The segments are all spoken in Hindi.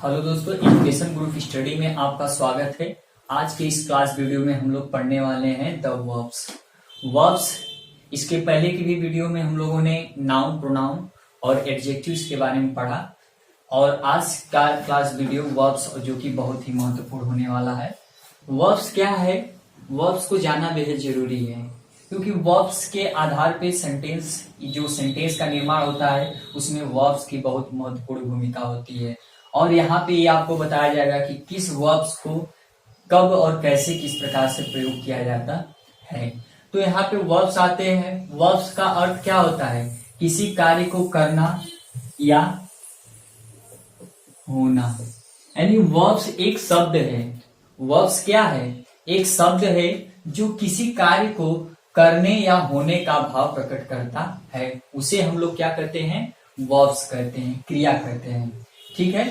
हेलो दोस्तों, एजुकेशन ग्रुप स्टडी में आपका स्वागत है। आज के इस क्लास वीडियो में हम लोग पढ़ने वाले हैं द वर्ब्स। इसके पहले की भी वीडियो में हम लोगों ने नाउन, प्रोनाउन और एडजेक्टिव्स के बारे में पढ़ा और आज का क्लास वीडियो वर्ब्स जो कि बहुत ही महत्वपूर्ण होने वाला है। वर्ब्स क्या है? वर्ब्स को जानना बेहद जरूरी है क्योंकि वर्ब्स के आधार पे सेंटेंस का निर्माण होता है, उसमें वर्ब्स की बहुत महत्वपूर्ण भूमिका होती है। और यहाँ पे ये आपको बताया जाएगा कि किस वर्ब्स को कब और कैसे किस प्रकार से प्रयोग किया जाता है। तो यहाँ पे वर्ब्स आते हैं। वर्ब्स का अर्थ क्या होता है? किसी कार्य को करना या होना, यानी वर्ब्स एक शब्द है। वर्ब्स क्या है? एक शब्द है जो किसी कार्य को करने या होने का भाव प्रकट करता है। उसे हम लोग क्या करते हैं? वर्ब्स कहते हैं, क्रिया कहते हैं। ठीक है,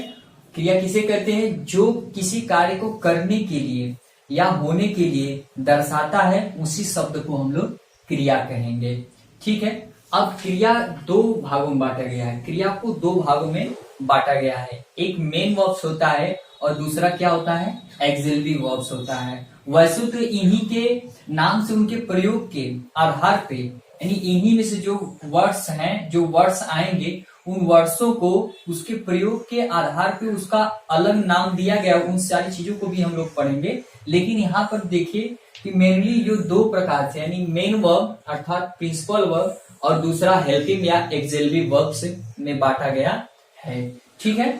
क्रिया किसे कहते हैं? जो किसी कार्य को करने के लिए या होने के लिए दर्शाता है, उसी शब्द को हम लोग क्रिया कहेंगे। ठीक है, अब क्रिया दो भागों में बांटा गया है। क्रिया को दो भागों में बांटा गया है। एक मेन वर्ब्स होता है और दूसरा क्या होता है? एक्सिलरी वर्ब्स होता है। वैसे तो इन्हीं के नाम से उनके प्रयोग के आधार पे, यानी इन्हीं में से जो वर्ड्स हैं, जो वर्ड्स आएंगे, उन वर्ड्सों को उसके प्रयोग के आधार पे उसका अलग नाम दिया गया। उन सारी चीजों को भी हम लोग पढ़ेंगे। लेकिन यहाँ पर देखिए कि मेनली जो दो प्रकार से, यानी मेन वर्ब अर्थात प्रिंसिपल वर्ब और दूसरा हेल्पिंग या एक्सिलरी वर्ब्स में बांटा गया है। ठीक है,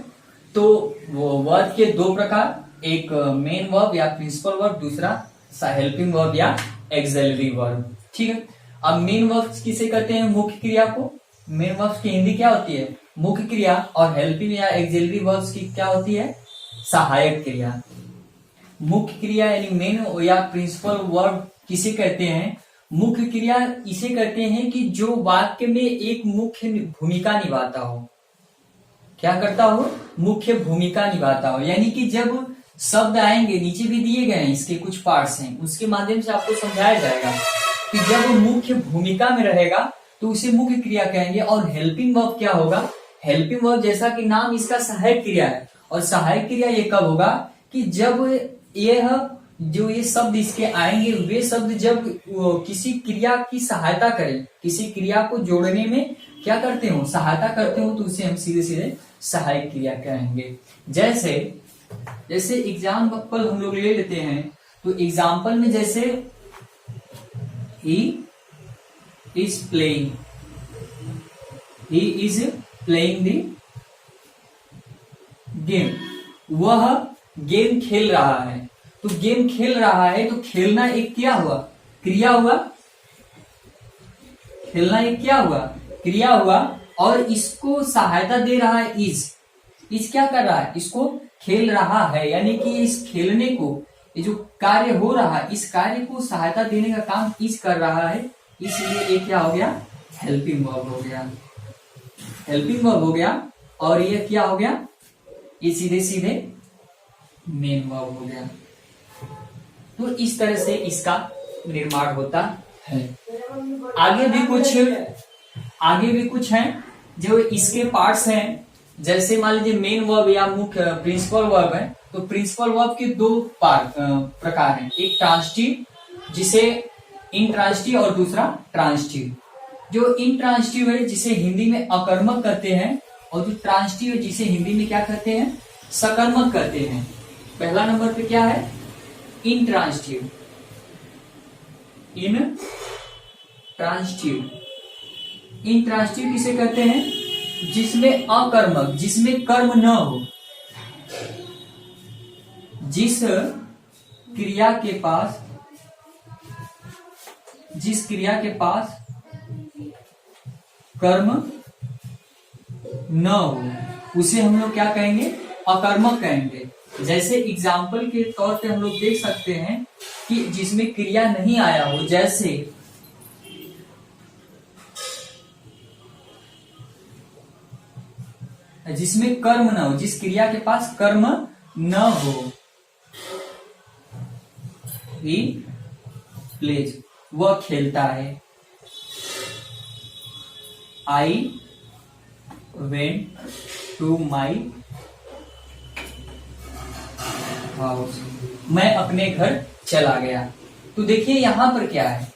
तो वो वर्ब के दो प्रकार, एक मेन वर्ब या प्रिंसिपल वर्ब, दूसरा हेल्पिंग वर्ब या एक्सिलरी वर्ब। ठीक है, अब मेन वर्ब किसे कहते हैं? मुख्य क्रिया को। मेन वर्ब्स की हिंदी क्या होती है? मुख्य क्रिया। और हेल्पिंग या एक्सिलरी वर्ब्स की क्या होती है? सहायक क्रिया। मुख्य क्रिया यानी मेन या प्रिंसिपल वर्ब किसे कहते हैं? मुख्य क्रिया इसे कहते हैं कि जो वाक्य में एक मुख्य भूमिका निभाता हो। क्या करता हो? मुख्य भूमिका निभाता हो। यानी कि जब शब्द आएंगे, नीचे भी दिए गए हैं, इसके कुछ पार्ट्स हैं, उसके माध्यम से आपको समझाया जाएगा कि जब मुख्य भूमिका में रहेगा तो उसे मुख्य क्रिया कहेंगे। और हेल्पिंग वर्ब क्या होगा? हेल्पिंग वर्ब जैसा कि नाम इसका सहायक क्रिया है। और सहायक क्रिया ये कब होगा? कि जब ये शब्द इसके आएंगे, वे शब्द जब किसी क्रिया की सहायता करें, किसी क्रिया को जोड़ने में क्या करते हो? सहायता करते हो, तो उसे हम सीधे सीधे सहायक क्रिया कहेंगे। जैसे एग्जाम्पल हम लोग ले लेते हैं, तो एग्जाम्पल में जैसे he is playing the game, वह गेम खेल रहा है। तो गेम खेल रहा है, तो खेलना एक क्या हुआ? क्रिया हुआ। खेलना एक क्या हुआ? क्रिया हुआ। और इसको सहायता दे रहा है इज क्या कर रहा है? इसको खेल रहा है, यानी कि इस खेलने को, ये जो कार्य हो रहा है, इस कार्य को सहायता देने का काम इज कर रहा है। इसलिए ये क्या हो गया? हेल्पिंग वर्ब हो गया। हेल्पिंग वर्ब हो गया। और ये क्या हो गया? ये सीधे सीधे मेन वर्ब हो गया। तो इस तरह से इसका निर्माण होता है। आगे भी कुछ हैं जो इसके पार्ट्स हैं। जैसे मान लीजिए मेन वर्ब या मुख्य प्रिंसिपल वर्ब है, तो प्रिंसिपल वर्ब के दो प्रकार हैं। एक ट्रांजिटिव, जिसे इंट्रांजिटिव, और दूसरा ट्रांजिटिव। जो इंट्रांजिटिव है, जिसे हिंदी में अकर्मक कहते हैं, और जो ट्रांजिटिव है, जिसे हिंदी में क्या कहते हैं? सकर्मक कहते हैं। पहला नंबर पे क्या है? इंट्रांजिटिव। इंट्रांजिटिव किसे कहते हैं? जिसमें अकर्मक, जिसमें कर्म न हो, जिस क्रिया के पास कर्म न हो, उसे हम लोग क्या कहेंगे? अकर्मक कहेंगे। जैसे एग्जाम्पल के तौर पे हम लोग देख सकते हैं कि जिसमें क्रिया नहीं आया हो, जैसे जिसमें कर्म न हो, जिस क्रिया के पास कर्म न हो। ही प्लेज, वह खेलता है। I went to my house, मैं अपने घर चला गया। तो देखिए यहाँ पर क्या है,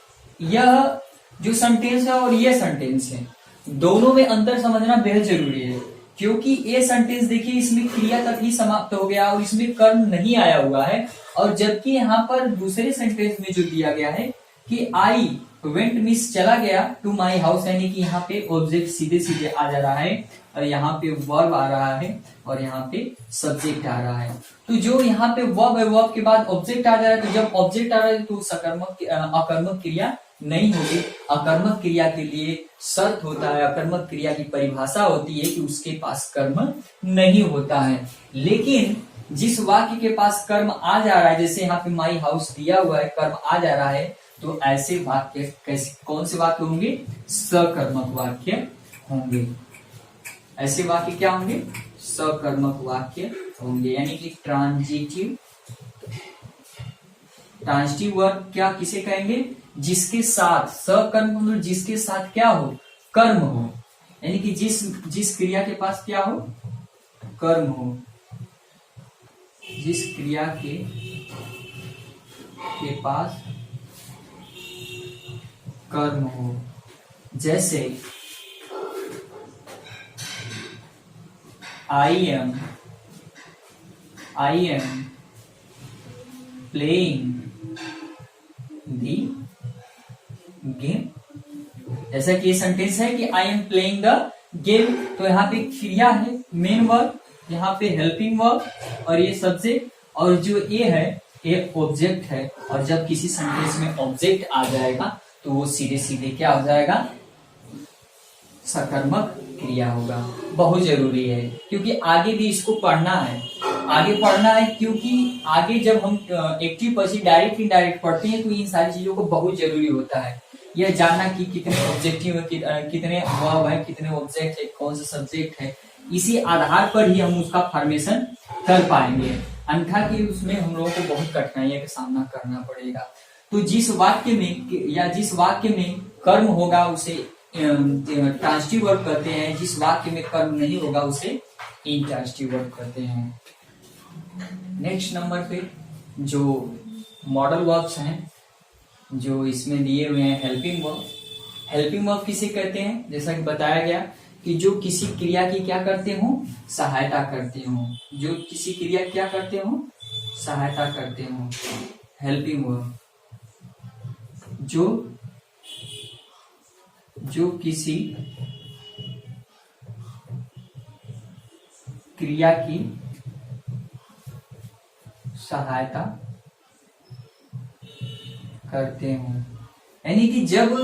यह जो सेंटेंस है और ये सेंटेंस है, दोनों में अंतर समझना बेहद जरूरी है। क्योंकि ये सेंटेंस देखिए इसमें क्रिया तक ही समाप्त हो गया और इसमें कर्म नहीं आया हुआ है, और जबकि यहाँ पर दूसरे सेंटेंस में जो दिया गया है कि आई वेंट मीन्स चला गया टू माई हाउस, यानी कि यहाँ पे ऑब्जेक्ट सीधे सीधे आ जा रहा है और यहाँ पे वर्ब आ रहा है और यहाँ पे सब्जेक्ट आ रहा है। तो जो यहाँ पे वर्ब है, वर्ब के बाद ऑब्जेक्ट आ जा रहा है, तो जब ऑब्जेक्ट आ रहा है तो अकर्मक क्रिया नहीं होगी। अकर्मक क्रिया के लिए शर्त होता है, अकर्मक क्रिया की परिभाषा होती है कि उसके पास कर्म नहीं होता है। लेकिन जिस वाक्य के पास कर्म आ जा रहा है, जैसे यहाँ पे माई हाउस दिया हुआ है, कर्म आ जा रहा है, तो ऐसे वाक्य कैसे, कौन से वाक्य होंगे? सकर्मक वाक्य होंगे। ऐसे वाक्य क्या होंगे? सकर्मक वाक्य होंगे, यानी कि ट्रांजिटिव वर्ब क्या किसे कहेंगे? जिसके साथ सकर्म, मतलब जिसके साथ क्या हो? कर्म हो, यानी कि जिस क्रिया के पास क्या हो? कर्म हो। जिस क्रिया के पास कर्म हो, जैसे I am playing the game. जैसा कि ये सेंटेंस है कि I am playing the game, तो यहाँ पे क्रिया है मेन वर्ब, यहाँ पे हेल्पिंग वर्ब और ये सब्जेक्ट, और जो ए है ये ऑब्जेक्ट है। और जब किसी सेंटेंस में ऑब्जेक्ट आ जाएगा तो वो सीधे सीधे क्या हो जाएगा? सकर्मक क्रिया होगा। बहुत जरूरी है क्योंकि आगे भी इसको पढ़ना है, क्योंकि आगे जब हम एक्टिव पैसिव डायरेक्ट इनडायरेक्ट पढ़ते हैं तो इन सारी चीजों को बहुत जरूरी होता है यह जानना कि कितने ऑब्जेक्टिव है, कितने वर्ब है, कितने ऑब्जेक्ट है, कौन सा सब्जेक्ट है। इसी आधार पर ही हम उसका फॉर्मेशन कर पाएंगे, अन्यथा कि उसमें हम लोगों को बहुत कठिनाइयों का सामना करना पड़ेगा। तो जिस वाक्य में कर्म होगा उसे ट्रांजिटिव वर्ब कहते हैं, जिस वाक्य में कर्म नहीं होगा उसे इंट्रांजिटिव वर्ब कहते हैं। नेक्स्ट नंबर पे जो मॉडल वर्ब्स हैं जो इसमें दिए हुए हैं, हेल्पिंग वर्ब किसे कहते हैं? जैसा कि बताया गया कि जो किसी क्रिया की क्या करते हो? सहायता करते हो। जो किसी क्रिया क्या करते हो? सहायता करते हो। हेल्पिंग वर्ब जो किसी क्रिया की सहायता करते हो, यानी कि जब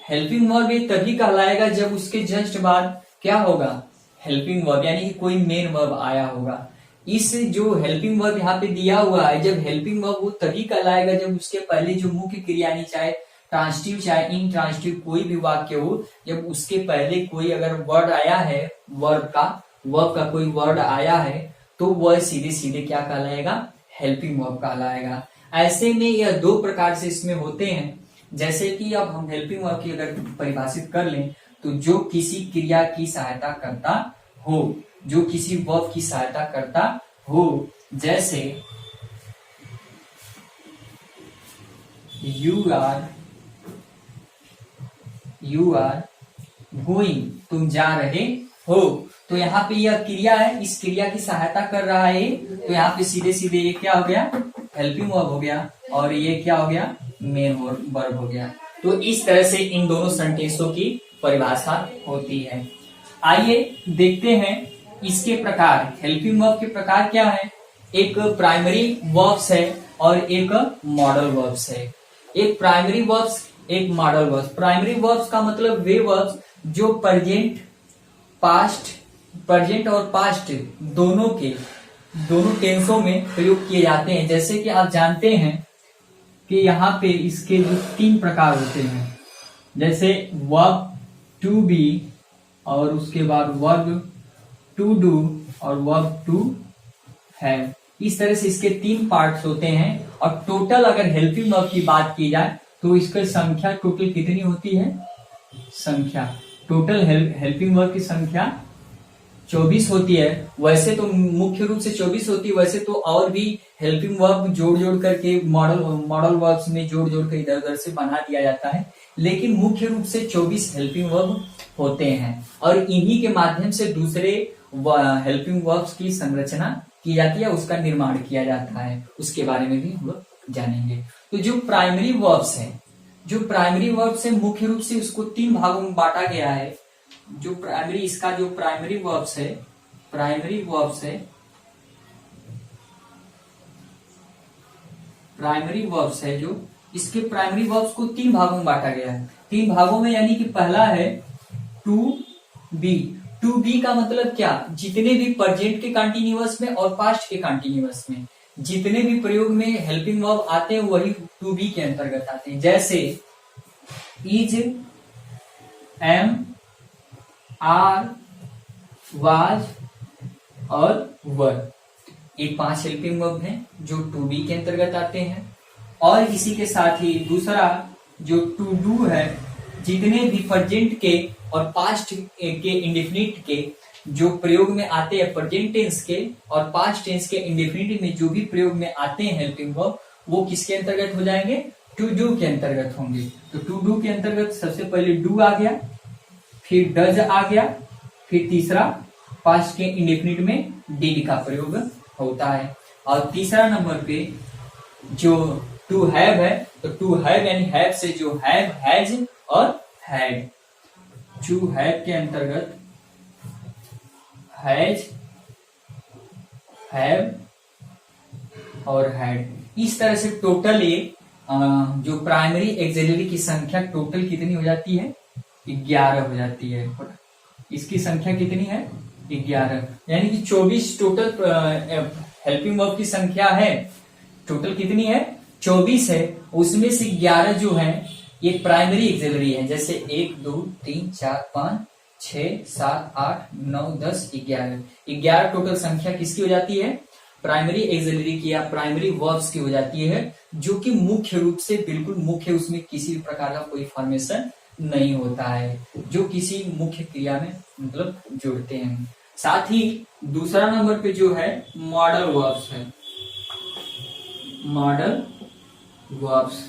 हेल्पिंग वर्ब ये तभी कहलाएगा जब उसके जस्ट बाद क्या होगा? हेल्पिंग वर्ब, यानी कि कोई मेन वर्ब आया होगा। इस जो हेल्पिंग वर्ब यहाँ पे दिया हुआ है, जब हेल्पिंग वर्ब वो तभी कहलाएगा जब उसके पहले जो मुख्य क्रिया यानी चाहे ट्रांजिटिव चाहे इनट्रांजिटिव कोई भी वाक्य हो, जब उसके पहले कोई अगर वर्ड आया है, वर्ब का कोई वर्ड आया है, तो वह सीधे सीधे क्या कहलाएगा? हेल्पिंग वर्ब कहलाएगा। ऐसे में यह दो प्रकार से इसमें होते हैं। जैसे कि अब हम हेल्पिंग वर्ब की अगर परिभाषित कर लें तो जो किसी क्रिया की सहायता करता हो, जो किसी वर्ब की सहायता करता हो, जैसे यू आर गोइंग, तुम जा रहे हो, तो यहाँ पे यह क्रिया है, इस क्रिया की सहायता कर रहा है, तो यहाँ पे सीधे सीधे ये क्या हो गया? हेल्पिंग वर्ब हो गया, और ये क्या हो गया? मेन वर्ब हो गया। तो इस तरह से इन दोनों सेंटेंसों की परिभाषा होती है। आइए देखते हैं इसके प्रकार। हेल्पिंग वर्ब के प्रकार क्या है? एक प्राइमरी वर्ब्स है और एक मॉडल वर्ब्स है। एक प्राइमरी वर्ब्स, एक मॉडल वर्ब्स। प्राइमरी वर्ब्स का मतलब वे वर्ब्स जो प्रेजेंट और पास्ट दोनों टेंसों में प्रयोग किए जाते हैं। जैसे कि आप जानते हैं कि यहाँ पे इसके जो 3 प्रकार होते हैं, जैसे वर्ब टू बी और उसके बाद वर्ब टू डू और वर्ब टू हैव। इस तरह से इसके 3 पार्ट्स होते हैं। और टोटल अगर हेल्पिंग वर्ब की बात की जाए तो इसकी संख्या टोटल कितनी होती है? टोटल हेल्पिंग वर्ब की संख्या 24 होती है, वैसे तो मुख्य रूप से 24 होती है, वैसे तो और भी हेल्पिंग वर्ब जोड़ जोड़ करके मॉडल वर्ब्स में जोड़ जोड़ कर इधर उधर से बना दिया जाता है, लेकिन मुख्य रूप से 24 हेल्पिंग वर्ब होते हैं और इन्हीं के माध्यम से दूसरे हेल्पिंग वर्ब्स की संरचना की जाती है, उसका निर्माण किया जाता है, उसके बारे में भी हम लोग जानेंगे। तो जो प्राइमरी वर्ब्स है, जो प्राइमरी वर्ब्स है मुख्य रूप से उसको 3 भागों में बांटा गया है। जो इसका जो प्राइमरी वर्ब्स है, प्राइमरी वर्ब्स है जो इसके प्राइमरी वर्ब्स को 3 भागों में बांटा गया है। 3 भागों में, यानी कि पहला है टू बी। टू बी का मतलब क्या, जितने भी प्रेजेंट के कंटिन्यूअस में और पास्ट के कंटिन्यूअस में जितने भी प्रयोग में हेल्पिंग वर्ब आते हैं वही टू बी के अंतर्गत आते हैं। जैसे इज, एम, आर, वाज और वर, ये 5 हेल्पिंग वर्ब हैं जो टू बी के अंतर्गत आते हैं। और इसी के साथ ही दूसरा जो टू डू है, जितने भी प्रेजेंट के और पास्ट के इंडेफिनिट के जो प्रयोग में आते हैं, प्रेजेंट टेंस के और पास्ट टेंस के इंडेफिनिट में जो भी प्रयोग में आते हैं हेल्पिंग वर्ब, वो किसके अंतर्गत हो जाएंगे, टू डू के अंतर्गत होंगे। तो टू डू के अंतर्गत सबसे पहले डू आ गया, फिर डज आ गया, फिर तीसरा पास्ट के इंडेफिनिट में डिड का प्रयोग होता है। और तीसरा नंबर पे जो टू हैव है, तो टू हैव यानी हैव से जो हैव, हैज और हैड, टू हैव के अंतर्गत हैज, हैव और हैड। इस तरह से टोटल ये जो प्राइमरी एक्सिलरी की संख्या टोटल कितनी हो जाती है, 11 हो जाती है। इसकी संख्या कितनी है, 11, यानी कि 24 टोटल हेल्पिंग वर्ब की संख्या है। टोटल कितनी है, 24 है, उसमें से 11 जो है ये प्राइमरी एक्सिलरी है। जैसे 1 2 3 4 5 6 7 8 9 10 11, 11 टोटल संख्या किसकी हो जाती है, प्राइमरी एक्सिलरी की या प्राइमरी वर्ब्स की हो जाती है, जो कि मुख्य रूप से बिल्कुल मुख्य, उसमें किसी भी प्रकार का कोई फॉर्मेशन नहीं होता है, जो किसी मुख्य क्रिया में मतलब जोड़ते हैं। साथ ही दूसरा नंबर पे जो है मॉडल वर्ब्स है, मॉडल वर्ब्स।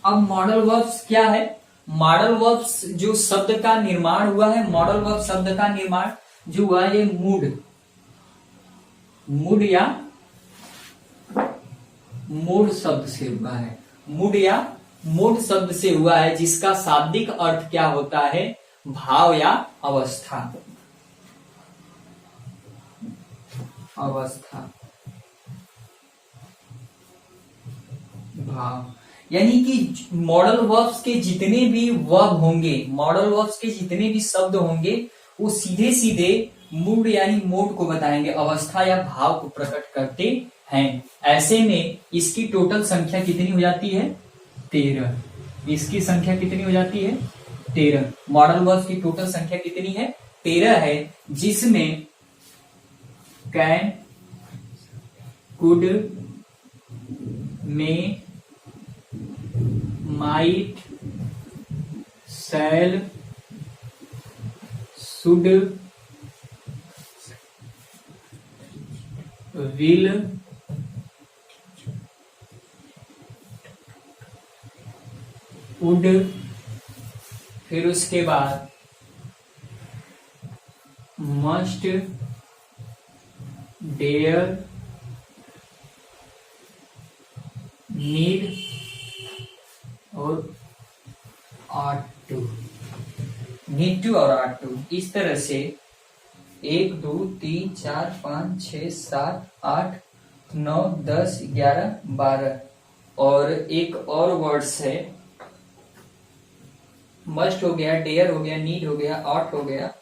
अब मॉडल वर्ब्स क्या है, मॉडल वर्ब्स जो शब्द का निर्माण हुआ है, मॉडल वर्ब शब्द का निर्माण जो हुआ है ये मूड या मूड शब्द से हुआ है, मूड या मूड शब्द से हुआ है, जिसका शाब्दिक अर्थ क्या होता है, भाव या अवस्था, अवस्था, भाव। यानी कि मॉडल वर्ब्स के जितने भी वर्ब होंगे, मॉडल वर्ब्स के जितने भी शब्द होंगे, वो सीधे सीधे मूड यानी मूड को बताएंगे, अवस्था या भाव को प्रकट करते हैं। ऐसे में इसकी टोटल संख्या कितनी हो जाती है, 13। इसकी संख्या कितनी हो जाती है, 13। मॉडल वर्ब्स की टोटल संख्या कितनी है, 13 है, जिसमें can, could, may, might, shall, should, will, would, फिर उसके बाद मस्ट, डेयर, नीड और ought to, नीड टू और ought to। इस तरह से 1 2 3 4 5 6 7 8 9 10 11 12 और एक और वर्ड्स है, मस्ट हो गया, डेयर हो गया, नीड हो गया, ought हो गया,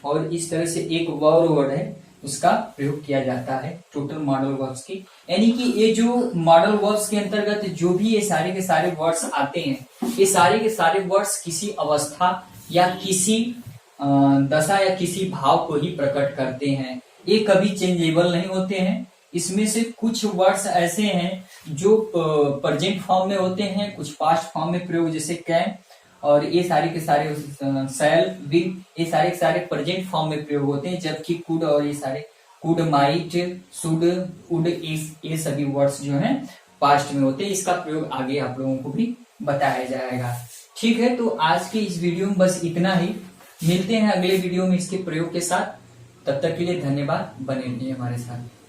और इस तरह से एक और वर्ड है, उसका प्रयोग किया जाता है टोटल मॉडल वर्ब्स की। यानी कि ये जो मॉडल वर्ब्स के अंतर्गत जो भी ये सारे के सारे वर्ड्स आते हैं, ये सारे के सारे वर्ड्स किसी अवस्था या किसी दशा या किसी भाव को ही प्रकट करते हैं। ये कभी चेंजेबल नहीं होते हैं। इसमें से कुछ वर्ड्स ऐसे हैं जो प्रेजेंट फॉर्म में होते हैं, कुछ पास्ट फॉर्म में प्रयोग, जैसे कैन, और ये सारे के सारे शैल विल ये सारे के सारे प्रेजेंट फॉर्म में प्रयोग होते हैं, जबकि कुड और ये सारे कुड, माइट, शुड, वुड ये सभी वर्ड्स जो हैं पास्ट में होते हैं। इसका प्रयोग आगे आप लोगों को भी बताया जाएगा। ठीक है, तो आज की इस वीडियो में बस इतना ही। मिलते हैं अगले वीडियो में इसके प्रयोग के साथ। तब तक के लिए धन्यवाद, बने रहिए हमारे साथ।